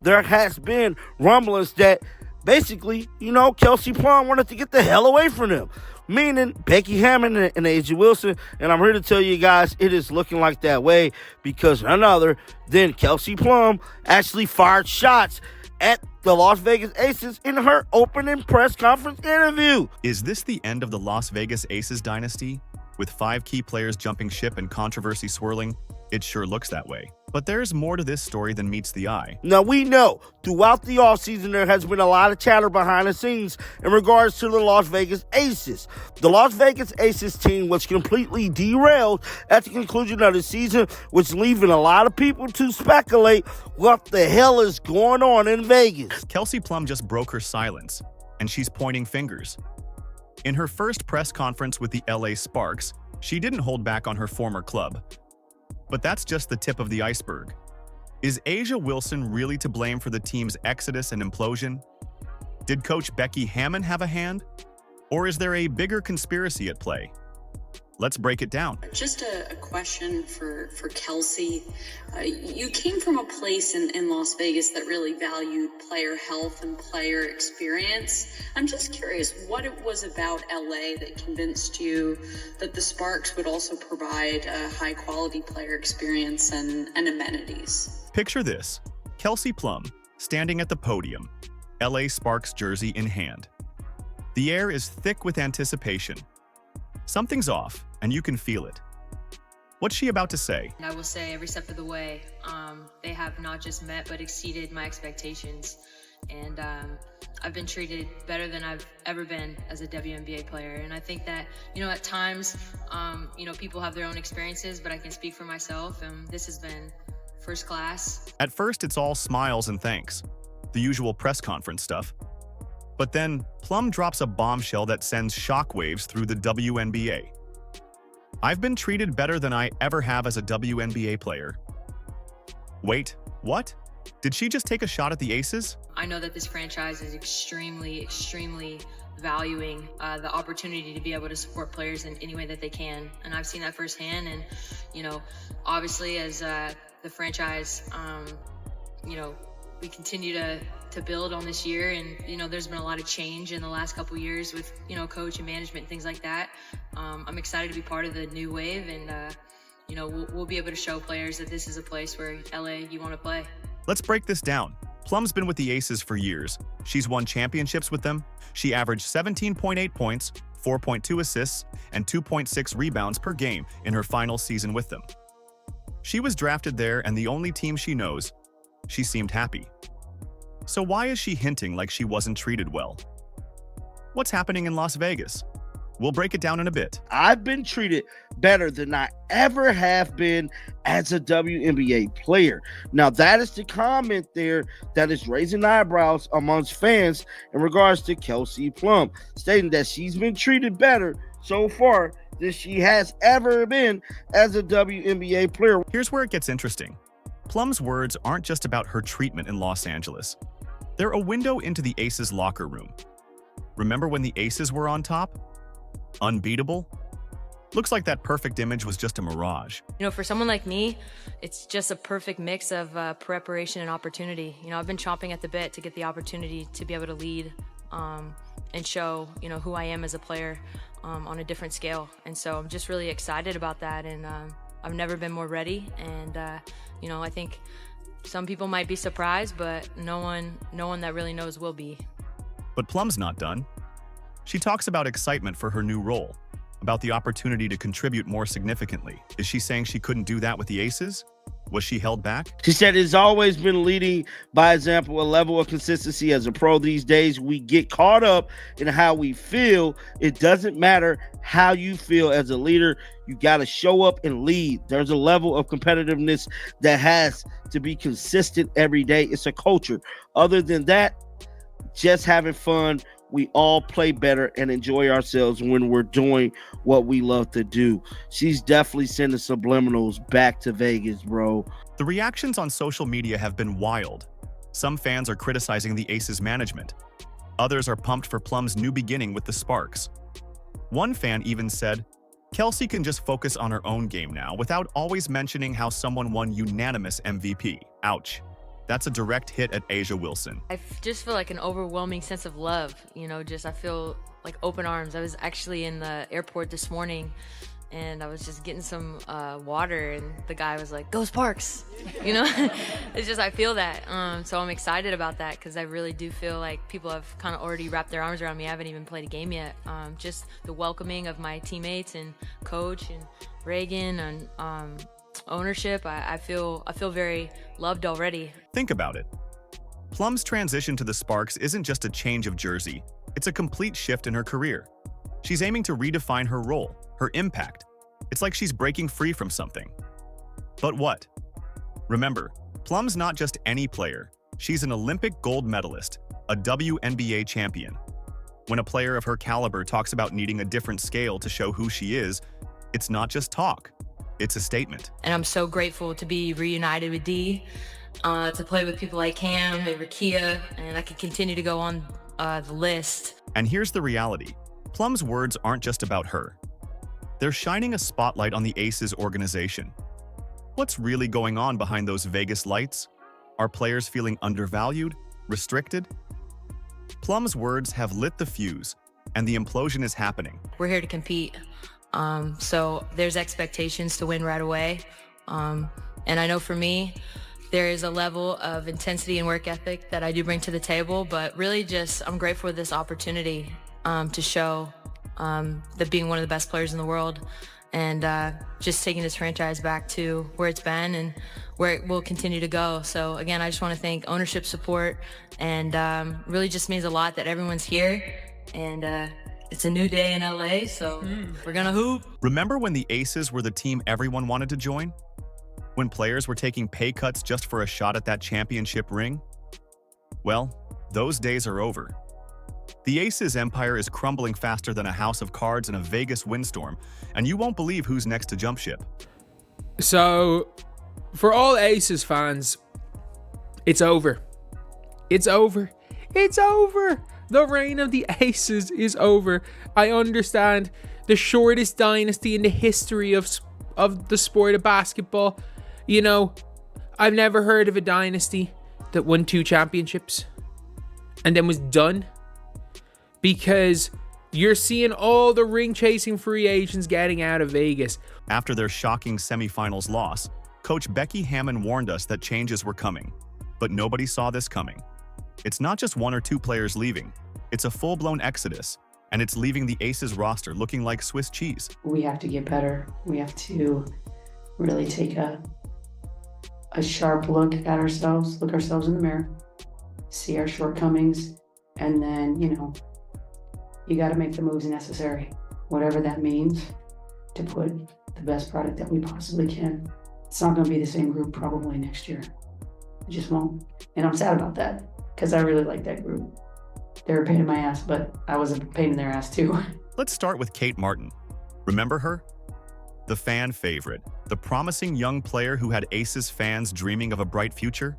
there has been rumblings that basically, Kelsey Plum wanted to get the hell away from them. Meaning Becky Hammon and AJ Wilson. And I'm here to tell you guys, it is looking like that way because none other than Kelsey Plum actually fired shots at the Las Vegas Aces in her opening press conference interview. Is this the end of the Las Vegas Aces dynasty? With 5 key players jumping ship and controversy swirling, it sure looks that way. But there's more to this story than meets the eye. Now, we know throughout the offseason there has been a lot of chatter behind the scenes in regards to the Las Vegas Aces. The Las Vegas Aces team was completely derailed at the conclusion of the season, which leaving a lot of people to speculate what the hell is going on in Vegas. Kelsey Plum just broke her silence, and she's pointing fingers. In her first press conference with the LA Sparks, she didn't hold back on her former club. But that's just the tip of the iceberg. Is AJ Wilson really to blame for the team's exodus and implosion? Did coach Becky Hammon have a hand? Or is there a bigger conspiracy at play? Let's break it down. Just a question for Kelsey. You came from a place in Las Vegas that really valued player health and player experience. I'm just curious what it was about LA that convinced you that the Sparks would also provide a high quality player experience and amenities. Picture this, Kelsey Plum standing at the podium, LA Sparks jersey in hand. The air is thick with anticipation. Something's off, and you can feel it. What's she about to say? I will say every step of the way, they have not just met but exceeded my expectations. And I've been treated better than I've ever been as a WNBA player. And I think that, at times, people have their own experiences, but I can speak for myself. And this has been first class. At first, it's all smiles and thanks, the usual press conference stuff. But then, Plum drops a bombshell that sends shockwaves through the WNBA. I've been treated better than I ever have as a WNBA player. Wait, what? Did she just take a shot at the Aces? I know that this franchise is extremely valuing the opportunity to be able to support players in any way that they can. And I've seen that firsthand. And, obviously as the franchise, we continue to build on this year, and there's been a lot of change in the last couple of years with coach and management and things like that. I'm excited to be part of the new wave, and we'll be able to show players that this is a place where LA you want to play. Let's break this down. Plum's been with the Aces for years. She's won championships with them. She averaged 17.8 points, 4.2 assists, and 2.6 rebounds per game in her final season with them. She was drafted there, and the only team she knows, she seemed happy. So why is she hinting like she wasn't treated well? What's happening in Las Vegas? We'll break it down in a bit. I've been treated better than I ever have been as a WNBA player. Now, that is the comment there that is raising eyebrows amongst fans in regards to Kelsey Plum, stating that she's been treated better so far than she has ever been as a WNBA player. Here's where it gets interesting. Plum's words aren't just about her treatment in Los Angeles. They're a window into the Aces locker room. Remember when the Aces were on top? Unbeatable? Looks like that perfect image was just a mirage. For someone like me, it's just a perfect mix of preparation and opportunity. I've been chomping at the bit to get the opportunity to be able to lead and show, who I am as a player on a different scale. And so I'm just really excited about that. And I've never been more ready. And, I think some people might be surprised, but no one that really knows will be. But Plum's not done. She talks about excitement for her new role, about the opportunity to contribute more significantly. Is she saying she couldn't do that with the Aces? Was she held back? She said it's always been leading by example, a level of consistency as a pro. These days, we get caught up in how we feel. It doesn't matter how you feel as a leader. You got to show up and lead. There's a level of competitiveness that has to be consistent every day. It's a culture. Other than that, just having fun. We all play better and enjoy ourselves when we're doing what we love to do. She's definitely sending subliminals back to Vegas, bro. The reactions on social media have been wild. Some fans are criticizing the Aces management. Others are pumped for Plum's new beginning with the Sparks. One fan even said, Kelsey can just focus on her own game now without always mentioning how someone won unanimous MVP. Ouch. That's a direct hit at Asia Wilson. I just feel like an overwhelming sense of love, I feel like open arms. I was actually in the airport this morning and I was just getting some water and the guy was like, "Go Sparks," It's just, I feel that. So I'm excited about that because I really do feel like people have kind of already wrapped their arms around me. I haven't even played a game yet. Just the welcoming of my teammates and coach and Reagan and ownership. I feel very loved already. Think about it. Plum's transition to the Sparks isn't just a change of jersey. It's a complete shift in her career. She's aiming to redefine her role, her impact. It's like she's breaking free from something. But what? Remember, Plum's not just any player. She's an Olympic gold medalist, a WNBA champion. When a player of her caliber talks about needing a different scale to show who she is, it's not just talk. It's a statement. And I'm so grateful to be reunited with Dee, to play with people like Cam and Rakia, and I can continue to go on the list. And here's the reality. Plum's words aren't just about her. They're shining a spotlight on the Aces organization. What's really going on behind those Vegas lights? Are players feeling undervalued, restricted? Plum's words have lit the fuse, and the implosion is happening. We're here to compete. So there's expectations to win right away. And I know for me, there is a level of intensity and work ethic that I do bring to the table, but really just I'm grateful for this opportunity to show that being one of the best players in the world and just taking this franchise back to where it's been and where it will continue to go. So again, I just want to thank ownership support and really just means a lot that everyone's here and it's a new day in LA, so we're gonna hoop. Remember when the Aces were the team everyone wanted to join? When players were taking pay cuts just for a shot at that championship ring? Well, those days are over. The Aces empire is crumbling faster than a house of cards in a Vegas windstorm, and you won't believe who's next to jump ship. So, for all Aces fans, it's over. It's over. It's over. The reign of the Aces is over. I understand the shortest dynasty in the history of the sport of basketball. I've never heard of a dynasty that won 2 championships and then was done. Because you're seeing all the ring-chasing free agents getting out of Vegas. After their shocking semifinals loss, Coach Becky Hammon warned us that changes were coming. But nobody saw this coming. It's not just 1 or 2 players leaving. It's a full-blown exodus, and it's leaving the Aces roster looking like Swiss cheese. We have to get better. We have to really take a sharp look at ourselves, look ourselves in the mirror, see our shortcomings, and then, you got to make the moves necessary, whatever that means, to put the best product that we possibly can. It's not going to be the same group probably next year. It just won't. And I'm sad about that because I really like that group. They're a pain in my ass, but I was a pain in their ass too. Let's start with Kate Martin. Remember her? The fan favorite, the promising young player who had Aces fans dreaming of a bright future?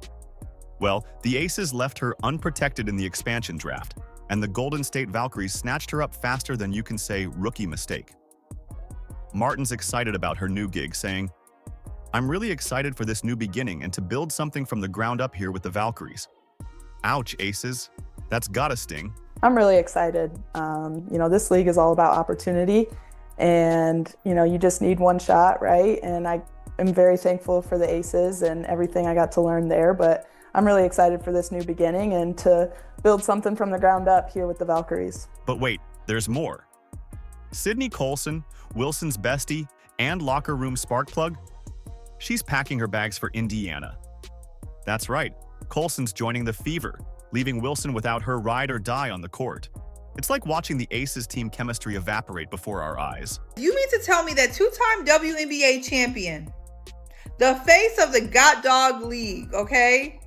Well, the Aces left her unprotected in the expansion draft, and the Golden State Valkyries snatched her up faster than you can say rookie mistake. Martin's excited about her new gig, saying, "I'm really excited for this new beginning and to build something from the ground up here with the Valkyries." Ouch, Aces. That's gotta sting. I'm really excited. This league is all about opportunity and, you just need one shot, right? And I am very thankful for the Aces and everything I got to learn there, but I'm really excited for this new beginning and to build something from the ground up here with the Valkyries. But wait, there's more. Sydney Colson, Wilson's bestie and locker room spark plug, she's packing her bags for Indiana. That's right, Colson's joining the Fever, leaving Wilson without her ride or die on the court. It's like watching the Aces team chemistry evaporate before our eyes. You mean to tell me that 2-time WNBA champion, the face of the God Dog League, okay?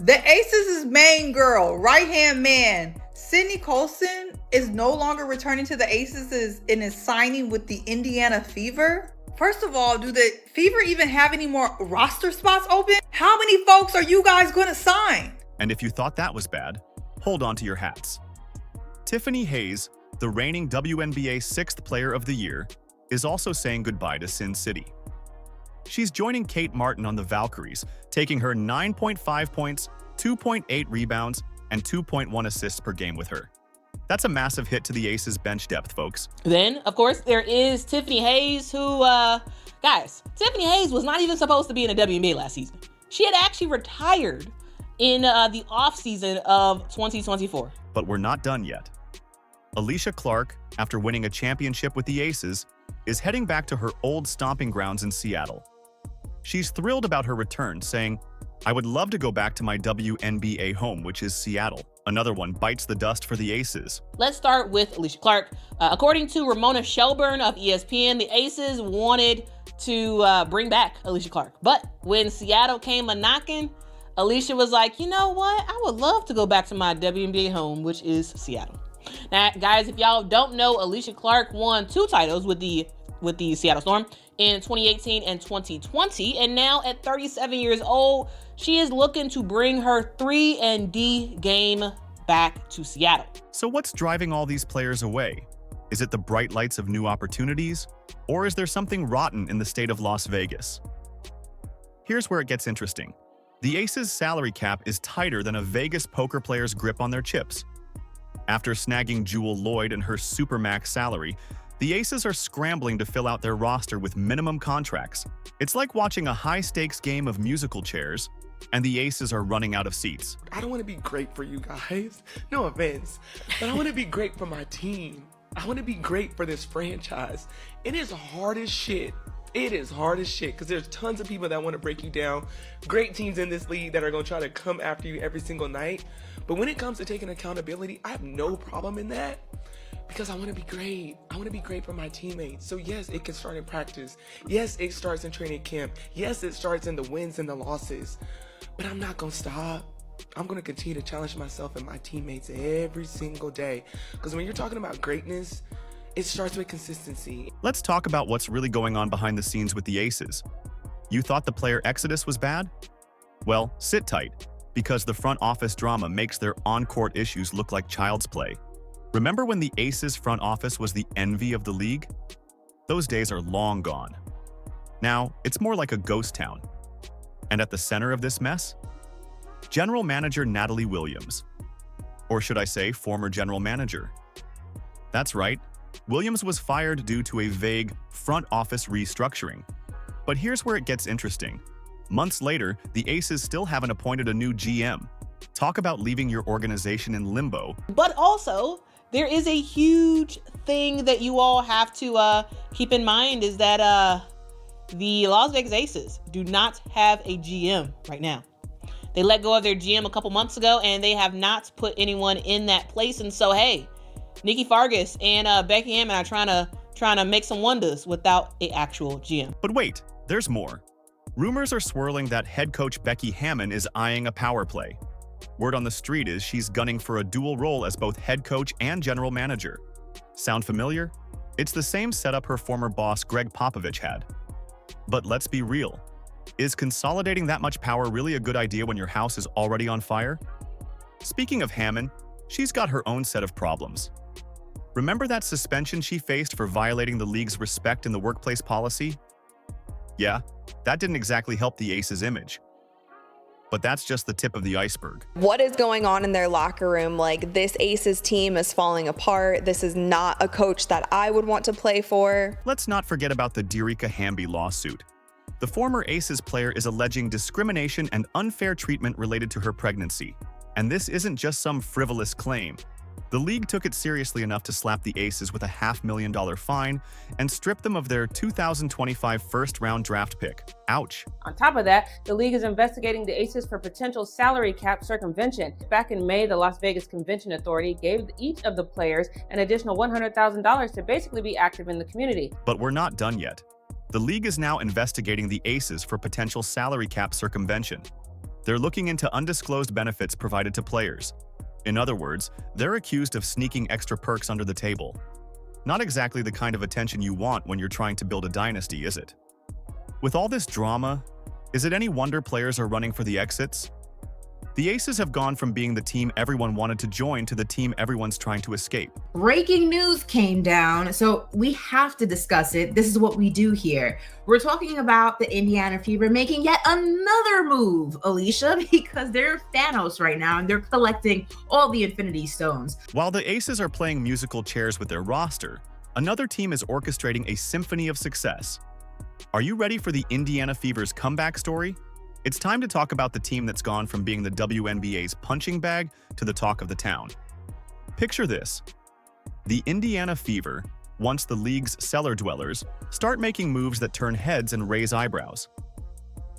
The Aces' main girl, right-hand man, Sydney Colson, is no longer returning to the Aces and is signing with the Indiana Fever? First of all, do the Fever even have any more roster spots open? How many folks are you guys going to sign? And if you thought that was bad, hold on to your hats. Tiffany Hayes, the reigning WNBA 6th Player of the Year, is also saying goodbye to Sin City. She's joining Kate Martin on the Valkyries, taking her 9.5 points, 2.8 rebounds, and 2.1 assists per game with her. That's a massive hit to the Aces bench depth, folks. Then, of course, there is Tiffany Hayes, who, guys, Tiffany Hayes was not even supposed to be in the WNBA last season. She had actually retired in the offseason of 2024. But we're not done yet. Alicia Clark, after winning a championship with the Aces, is heading back to her old stomping grounds in Seattle. She's thrilled about her return, saying, "I would love to go back to my WNBA home, which is Seattle." Another one bites the dust for the Aces. Let's start with Alicia Clark. According to Ramona Shelburne of ESPN, the Aces wanted to bring back Alicia Clark. But when Seattle came a-knocking, Alicia was like, you know what? I would love to go back to my WNBA home, which is Seattle. Now, guys, if y'all don't know, Alicia Clark won 2 titles with the Seattle Storm in 2018 and 2020. And now at 37 years old, she is looking to bring her 3-and-D game back to Seattle. So what's driving all these players away? Is it the bright lights of new opportunities? Or is there something rotten in the state of Las Vegas? Here's where it gets interesting. The Aces' salary cap is tighter than a Vegas poker player's grip on their chips. After snagging Jewel Lloyd and her supermax salary, the Aces are scrambling to fill out their roster with minimum contracts. It's like watching a high-stakes game of musical chairs, and the Aces are running out of seats. I don't want to be great for you guys, no offense, but I want to be great for my team. I want to be great for this franchise. It is hard as shit. It is hard as shit because there's tons of people that want to break you down. Great teams in this league that are going to try to come after you every single night. But when it comes to taking accountability, I have no problem in that because I want to be great. I want to be great for my teammates. So yes, it can start in practice. Yes, it starts in training camp. Yes, it starts in the wins and the losses. But I'm not going to stop. I'm going to continue to challenge myself and my teammates every single day. Because when you're talking about greatness, it starts with consistency. Let's talk about what's really going on behind the scenes with the Aces. You thought the player exodus was bad? Well, sit tight, because the front office drama makes their on-court issues look like child's play. Remember when the Aces front office was the envy of the league? Those days are long gone. Now, it's more like a ghost town. And at the center of this mess? General Manager Natalie Williams. Or should I say, former general manager. That's right. Williams was fired due to a vague front office restructuring. But here's where it gets interesting. Months later, the Aces still haven't appointed a new GM. Talk about leaving your organization in limbo. But also, there is a huge thing that you all have to keep in mind is that the Las Vegas Aces do not have a GM right now. They let go of their GM a couple months ago, and they have not put anyone in that place. And so, hey, Nikki Fargas and Becky Hammon are trying to make some wonders without an actual GM. But wait, there's more. Rumors are swirling that head coach Becky Hammon is eyeing a power play. Word on the street is she's gunning for a dual role as both head coach and general manager. Sound familiar? It's the same setup her former boss Greg Popovich had. But let's be real. Is consolidating that much power really a good idea when your house is already on fire? Speaking of Hammon, she's got her own set of problems. Remember that suspension she faced for violating the league's respect in the workplace policy? Yeah, that didn't exactly help the Aces' image. But that's just the tip of the iceberg. What is going on in their locker room? Like, this Aces team is falling apart. This is not a coach that I would want to play for. Let's not forget about the Derica Hamby lawsuit. The former Aces player is alleging discrimination and unfair treatment related to her pregnancy. And this isn't just some frivolous claim. The league took it seriously enough to slap the Aces with a $500,000 fine and strip them of their 2025 first-round draft pick. Ouch. On top of that, the league is investigating the Aces for potential salary cap circumvention. Back in May, the Las Vegas Convention Authority gave each of the players an additional $100,000 to basically be active in the community. But we're not done yet. The league is now investigating the Aces for potential salary cap circumvention. They're looking into undisclosed benefits provided to players. In other words, they're accused of sneaking extra perks under the table. Not exactly the kind of attention you want when you're trying to build a dynasty, is it? With all this drama, is it any wonder players are running for the exits? The Aces have gone from being the team everyone wanted to join to the team everyone's trying to escape. Breaking news came down, so we have to discuss it. This is what we do here. We're talking about the Indiana Fever making yet another move, Alicia, because they're Thanos right now and they're collecting all the Infinity Stones. While the Aces are playing musical chairs with their roster, another team is orchestrating a symphony of success. Are you ready for the Indiana Fever's comeback story? It's time to talk about the team that's gone from being the WNBA's punching bag to the talk of the town. Picture this. The Indiana Fever, once the league's cellar dwellers, start making moves that turn heads and raise eyebrows.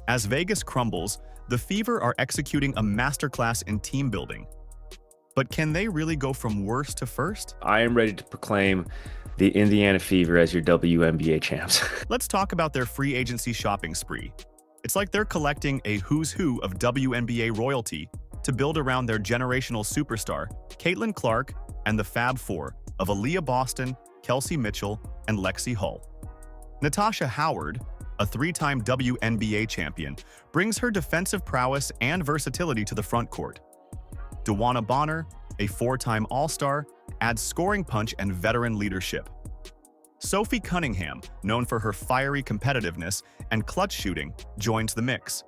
As Vegas crumbles, the Fever are executing a masterclass in team building. But can they really go from worst to first? I am ready to proclaim the Indiana Fever as your WNBA champs. Let's talk about their free agency shopping spree. It's like they're collecting a who's who of WNBA royalty to build around their generational superstar, Caitlin Clark, and the Fab Four of Aaliyah Boston, Kelsey Mitchell, and Lexi Hull. Natasha Howard, a three-time WNBA champion, brings her defensive prowess and versatility to the front court. DeWanna Bonner, a four-time All-Star, adds scoring punch and veteran leadership. Sophie Cunningham, known for her fiery competitiveness and clutch shooting, joins the mix.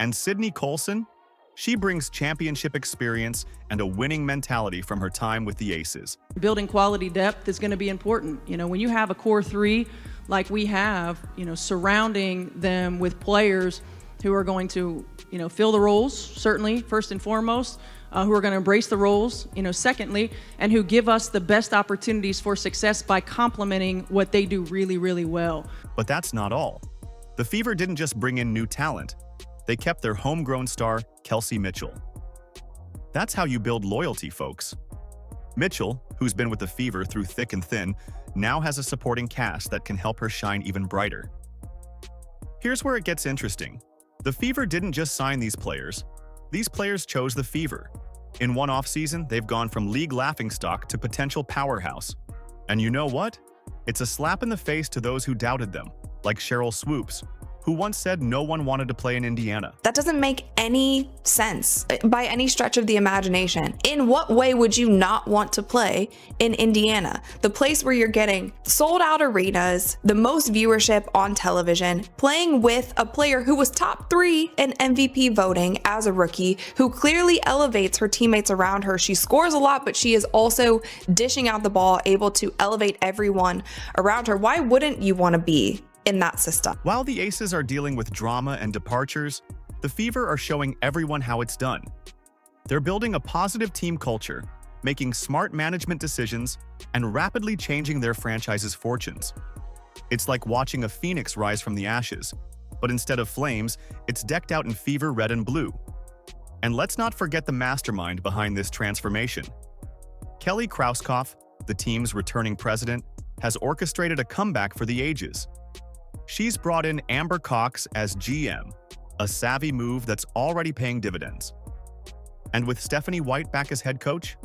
And Sydney Colson? She brings championship experience and a winning mentality from her time with the Aces. Building quality depth is going to be important. When you have a core three like we have, surrounding them with players who are going to, fill the roles, certainly, first and foremost, who are going to embrace the roles, secondly, and who give us the best opportunities for success by complementing what they do really, really well. But that's not all. The Fever didn't just bring in new talent. They kept their homegrown star, Kelsey Mitchell. That's how you build loyalty, folks. Mitchell, who's been with the Fever through thick and thin, now has a supporting cast that can help her shine even brighter. Here's where it gets interesting. The Fever didn't just sign these players. These players chose the Fever. In one offseason, they've gone from league laughingstock to potential powerhouse. And you know what? It's a slap in the face to those who doubted them, like Cheryl Swoops, who once said no one wanted to play in Indiana. That doesn't make any sense by any stretch of the imagination. In what way would you not want to play in Indiana? The place where you're getting sold out arenas, the most viewership on television, playing with a player who was top 3 in MVP voting as a rookie, who clearly elevates her teammates around her. She scores a lot, but she is also dishing out the ball, able to elevate everyone around her. Why wouldn't you want to be in that system? While the Aces are dealing with drama and departures, the Fever are showing everyone how it's done. They're building a positive team culture, making smart management decisions, and rapidly changing their franchise's fortunes. It's like watching a phoenix rise from the ashes, but instead of flames, it's decked out in Fever red and blue. And let's not forget the mastermind behind this transformation. Kelly Krauskopf, the team's returning president, has orchestrated a comeback for the ages. She's brought in Amber Cox as GM, a savvy move that's already paying dividends. And with Stephanie White back as head coach,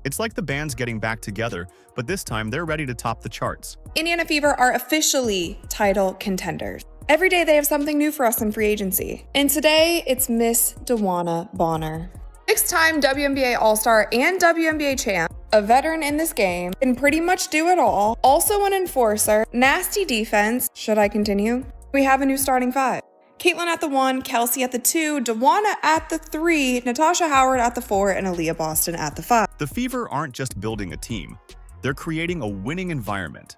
it's like the band's getting back together, but this time they're ready to top the charts. Indiana Fever are officially title contenders. Every day they have something new for us in free agency. And today it's Miss DeWanna Bonner. 6-time WNBA All-Star and WNBA champ, a veteran in this game, can pretty much do it all. Also an enforcer, nasty defense. Should I continue? We have a new starting 5. Caitlin at the 1, Kelsey at the 2, DeWanna at the 3, Natasha Howard at the 4, and Aaliyah Boston at the 5. The Fever aren't just building a team. They're creating a winning environment.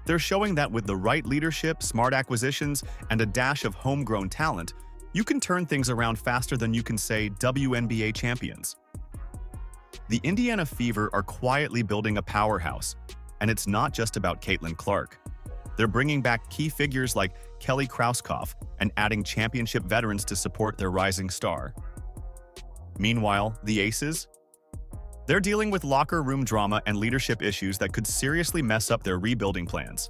They're showing that with the right leadership, smart acquisitions, and a dash of homegrown talent, you can turn things around faster than you can say WNBA champions. The Indiana Fever are quietly building a powerhouse, and it's not just about Caitlin Clark. They're bringing back key figures like Kelly Krauskopf and adding championship veterans to support their rising star. Meanwhile, the Aces? They're dealing with locker room drama and leadership issues that could seriously mess up their rebuilding plans.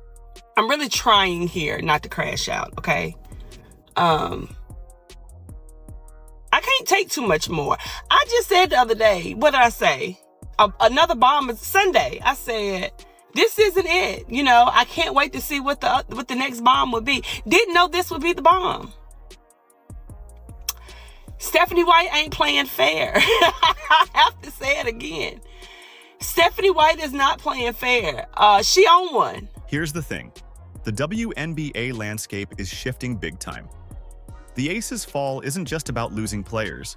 I'm really trying here not to crash out, okay? I can't take too much more. I just said the other day, what did I say? Another bomb is Sunday. I said, this isn't it. I can't wait to see what the next bomb would be. Didn't know this would be the bomb. Stephanie White ain't playing fair. I have to say it again. Stephanie White is not playing fair. She on one. Here's the thing. The WNBA landscape is shifting big time. The Aces' fall isn't just about losing players.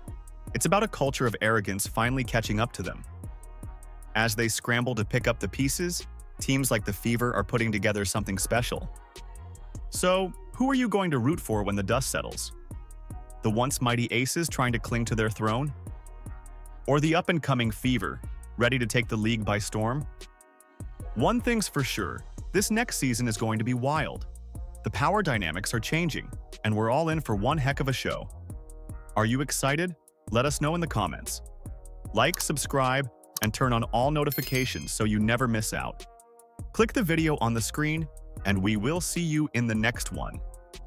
It's about a culture of arrogance finally catching up to them. As they scramble to pick up the pieces, teams like the Fever are putting together something special. So, who are you going to root for when the dust settles? The once mighty Aces trying to cling to their throne? Or the up-and-coming Fever, ready to take the league by storm? One thing's for sure, this next season is going to be wild. The power dynamics are changing, and we're all in for one heck of a show. Are you excited? Let us know in the comments. Like, subscribe, and turn on all notifications so you never miss out. Click the video on the screen, and we will see you in the next one.